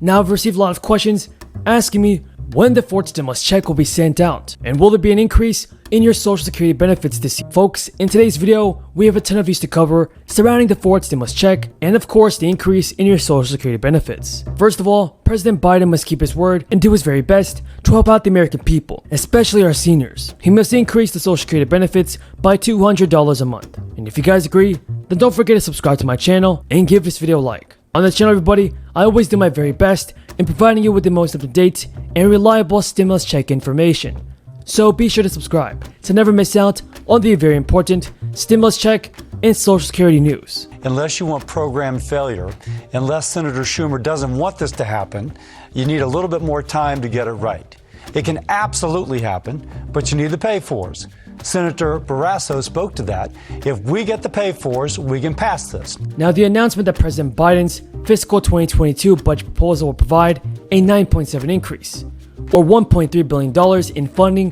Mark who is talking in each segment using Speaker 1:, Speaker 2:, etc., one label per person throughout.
Speaker 1: Now I've received a lot of questions asking me when the fourth stimulus check will be sent out, and will there be an increase in your Social Security benefits this year? Folks, in today's video, we have a ton of news to cover surrounding the fourth stimulus check and of course the increase in your Social Security benefits. First of all, President Biden must keep his word and do his very best to help out the American people, especially our seniors. He must increase the Social Security benefits by $200 a month. And if you guys agree, then don't forget to subscribe to my channel and give this video a like. On this channel, everybody, I always do my very best in providing you with the most up-to-date and reliable stimulus check information. So be sure to subscribe to never miss out on the very important stimulus check and Social Security news.
Speaker 2: Unless you want program failure, unless Senator Schumer doesn't want this to happen, you need a little bit more time to get it right. It can absolutely happen, but you need the pay-fors. Senator Barrasso spoke to that. If we get the pay-fors, we can pass this.
Speaker 1: Now, the announcement that President Biden's fiscal 2022 budget proposal will provide a 9.7 increase, or $1.3 billion in funding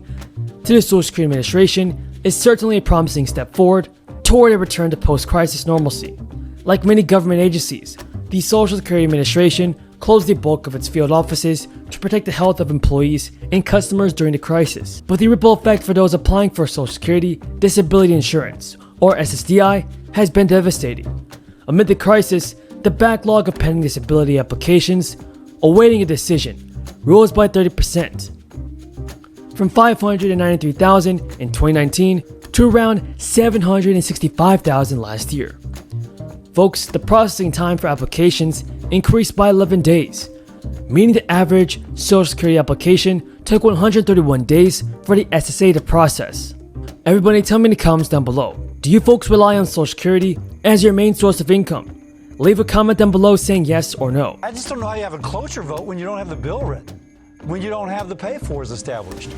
Speaker 1: to the Social Security Administration is certainly a promising step forward toward a return to post-crisis normalcy. Like many government agencies, the Social Security Administration closed the bulk of its field offices to protect the health of employees and customers during the crisis. But the ripple effect for those applying for Social Security Disability Insurance, or SSDI, has been devastating. Amid the crisis, the backlog of pending disability applications awaiting a decision rose by 30%, from 593,000 in 2019 to around 765,000 last year. Folks, the processing time for applications increased by 11 days, meaning the average Social Security application took 131 days for the SSA to process. Everybody tell me in the comments down below, do you folks rely on Social Security as your main source of income? Leave a comment down below saying yes or no.
Speaker 2: I just don't know how you have a cloture vote when you don't have the bill written, when you don't have the pay-fors established.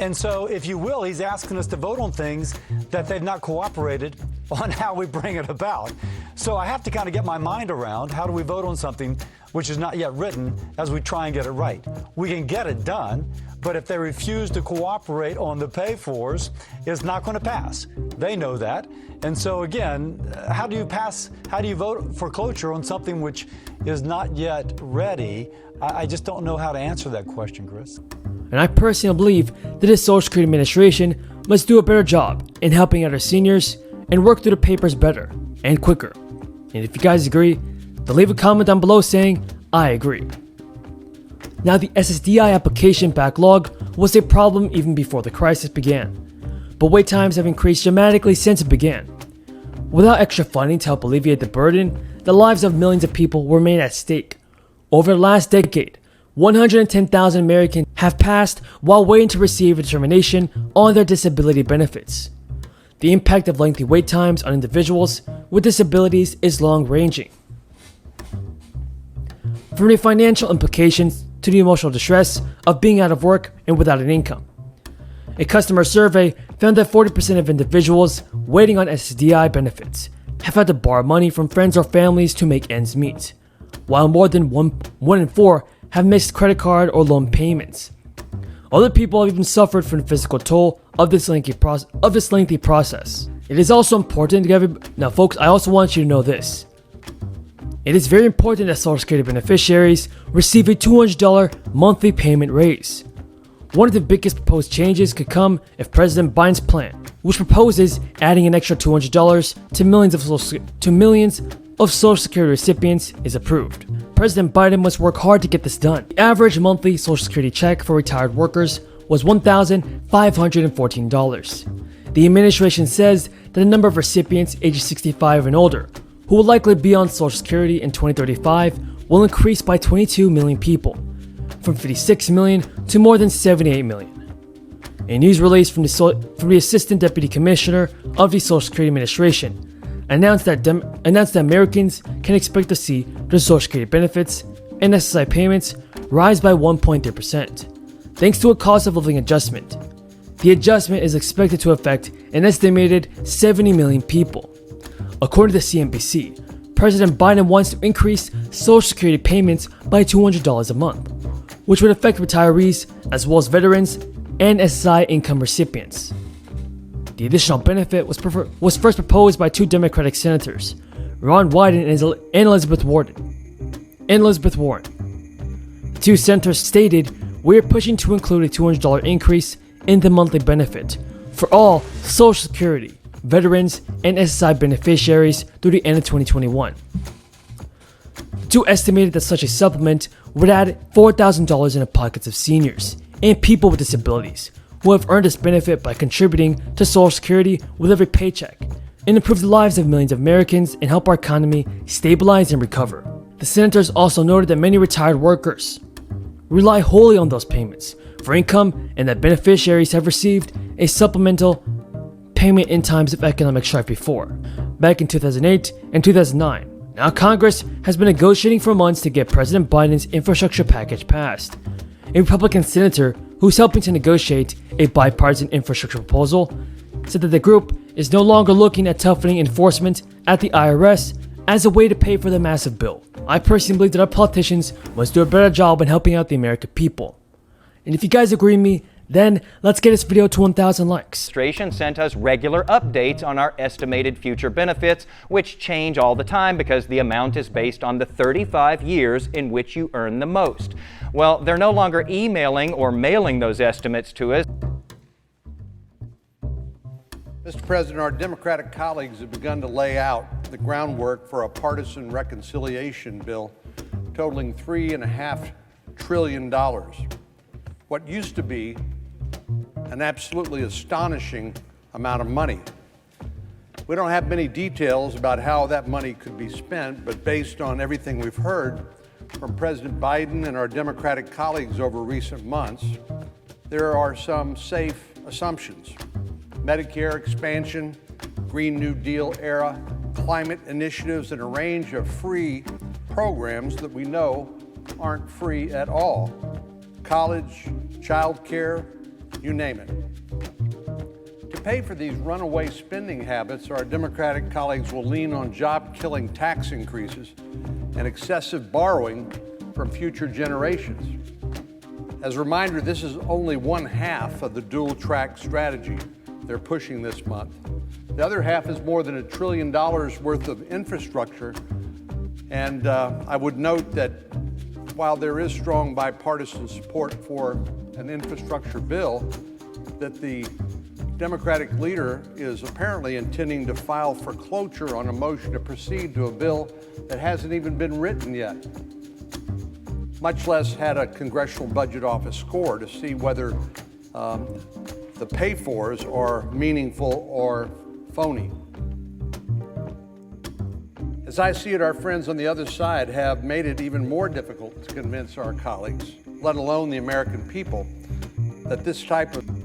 Speaker 2: And so, if you will, he's asking us to vote on things that they've not cooperated on how we bring it about. So I have to kind of get my mind around how do we vote on something which is not yet written as we try and get it right. We can get it done, but if they refuse to cooperate on the pay-fors, it's not going to pass. They know that. And so again, how do you vote for cloture on something which is not yet ready? I just don't know how to answer that question, Chris.
Speaker 1: And I personally believe that the Social Security Administration must do a better job in helping out our seniors and work through the papers better and quicker. And if you guys agree, then leave a comment down below saying, I agree. Now, the SSDI application backlog was a problem even before the crisis began, but wait times have increased dramatically since it began. Without extra funding to help alleviate the burden, the lives of millions of people remain at stake. Over the last decade, 110,000 Americans have passed while waiting to receive a determination on their disability benefits. The impact of lengthy wait times on individuals with disabilities is long-ranging. From the financial implications to the emotional distress of being out of work and without an income. A customer survey found that 40% of individuals waiting on SSDI benefits have had to borrow money from friends or families to make ends meet, while more than one in four have missed credit card or loan payments. Other people have even suffered from the physical toll of this lengthy process. It is also important to get now, folks, I also want you to know this. It is very important that Social Security beneficiaries receive a $200 monthly payment raise. One of the biggest proposed changes could come if President Biden's plan, which proposes adding an extra $200 to millions of Social Security recipients, is approved. President Biden must work hard to get this done. The average monthly Social Security check for retired workers was $1,514. The administration says that the number of recipients ages 65 and older, who will likely be on Social Security in 2035, will increase by 22 million people, from 56 million to more than 78 million. A news release from the Assistant Deputy Commissioner of the Social Security Administration announced that Americans can expect to see their Social Security benefits and SSI payments rise by 1.3%, thanks to a cost of living adjustment. The adjustment is expected to affect an estimated 70 million people. According to CNBC, President Biden wants to increase Social Security payments by $200 a month, which would affect retirees as well as veterans and SSI income recipients. The additional benefit was first proposed by two Democratic senators, Ron Wyden and Elizabeth Warren. Two senators stated, "We're pushing to include a $200 increase in the monthly benefit for all Social Security, veterans, and SSI beneficiaries through the end of 2021. The two estimated that such a supplement would add $4,000 in the pockets of seniors and people with disabilities who have earned this benefit by contributing to Social Security with every paycheck, and improve the lives of millions of Americans and help our economy stabilize and recover." The senators also noted that many retired workers rely wholly on those payments for income and that beneficiaries have received a supplemental payment in times of economic strife before, back in 2008 and 2009. Now Congress has been negotiating for months to get President Biden's infrastructure package passed. A Republican senator who's helping to negotiate a bipartisan infrastructure proposal said that the group is no longer looking at toughening enforcement at the IRS as a way to pay for the massive bill. I personally believe that our politicians must do a better job in helping out the American people. And if you guys agree with me, then let's get this video to 1,000 likes.
Speaker 3: Administration sent us regular updates on our estimated future benefits, which change all the time because the amount is based on the 35 years in which you earn the most. Well, they're no longer emailing or mailing those estimates to us.
Speaker 4: Mr. President, our Democratic colleagues have begun to lay out the groundwork for a partisan reconciliation bill totaling $3.5 trillion. What used to be an absolutely astonishing amount of money. We don't have many details about how that money could be spent, but based on everything we've heard from President Biden and our Democratic colleagues over recent months, there are some safe assumptions. Medicare expansion, Green New Deal era, climate initiatives, and a range of free programs that we know aren't free at all. College, child care, you name it. To pay for these runaway spending habits, our Democratic colleagues will lean on job-killing tax increases and excessive borrowing from future generations. As a reminder, this is only one half of the dual-track strategy they're pushing this month. The other half is more than $1 trillion worth of infrastructure, and I would note that while there is strong bipartisan support for an infrastructure bill, that the Democratic leader is apparently intending to file for cloture on a motion to proceed to a bill that hasn't even been written yet, much less had a Congressional Budget Office score to see whether the pay-fors are meaningful or phony. As I see it, our friends on the other side have made it even more difficult to convince our colleagues, let alone the American people, that this type of